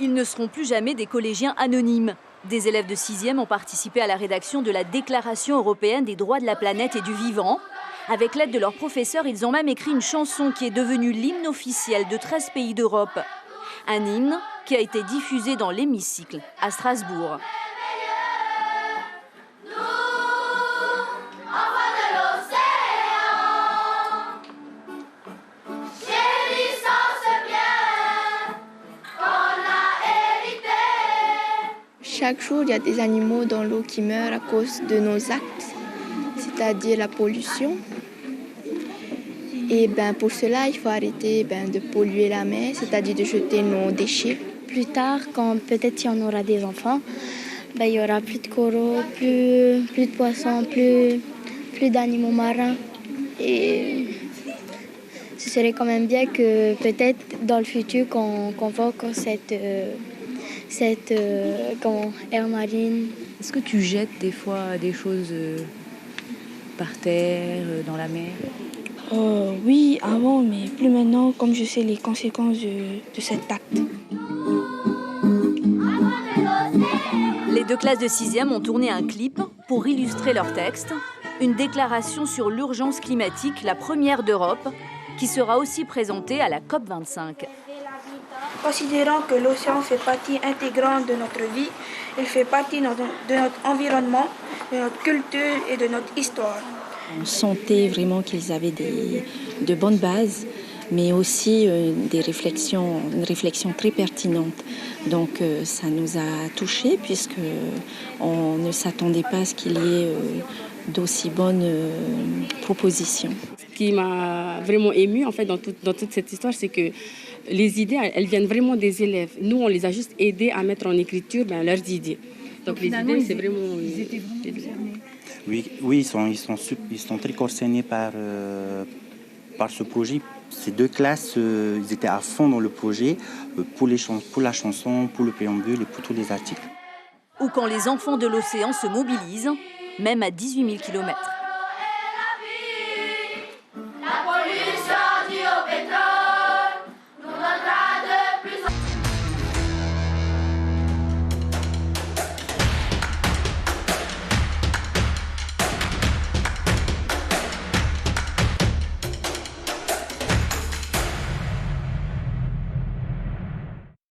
Ils ne seront plus jamais des collégiens anonymes. Des élèves de 6e ont participé à la rédaction de la Déclaration européenne des droits de la planète et du vivant. Avec l'aide de leurs professeurs, ils ont même écrit une chanson qui est devenue l'hymne officiel de 13 pays d'Europe. Un hymne qui a été diffusé dans l'hémicycle à Strasbourg. Chaque jour, il y a des animaux dans l'eau qui meurent à cause de nos actes, c'est-à-dire la pollution. Et pour cela, il faut arrêter de polluer la mer, c'est-à-dire de jeter nos déchets. Plus tard, quand peut-être il y en aura des enfants, il y aura plus de coraux, plus de poissons, plus d'animaux marins. Et ce serait quand même bien que peut-être dans le futur, qu'on voit encore cette aire marine. Est-ce que tu jettes des fois des choses par terre, dans la mer? Oui, avant, mais plus maintenant, comme je sais les conséquences de cet acte. Les 2 classes de 6e ont tourné un clip pour illustrer leur texte. Une déclaration sur l'urgence climatique, la première d'Europe, qui sera aussi présentée à la COP25. Considérant que l'océan fait partie intégrante de notre vie, il fait partie de notre environnement, de notre culture et de notre histoire. On sentait vraiment qu'ils avaient de bonnes bases, mais aussi une réflexion très pertinente. Donc ça nous a touchés puisqu'on ne s'attendait pas à ce qu'il y ait d'aussi bonnes propositions. Ce qui m'a vraiment émue en fait, dans toute cette histoire, c'est que les idées, elles viennent vraiment des élèves. Nous, on les a juste aidés à mettre en écriture leurs idées. Donc les idées, c'est vraiment... Ils étaient vraiment concernés. Oui, ils sont très concernés par ce projet. Ces 2 classes, ils étaient à fond dans le projet pour la chanson, pour le préambule et pour tous les articles. Ou quand les enfants de l'océan se mobilisent, même à 18 000 km.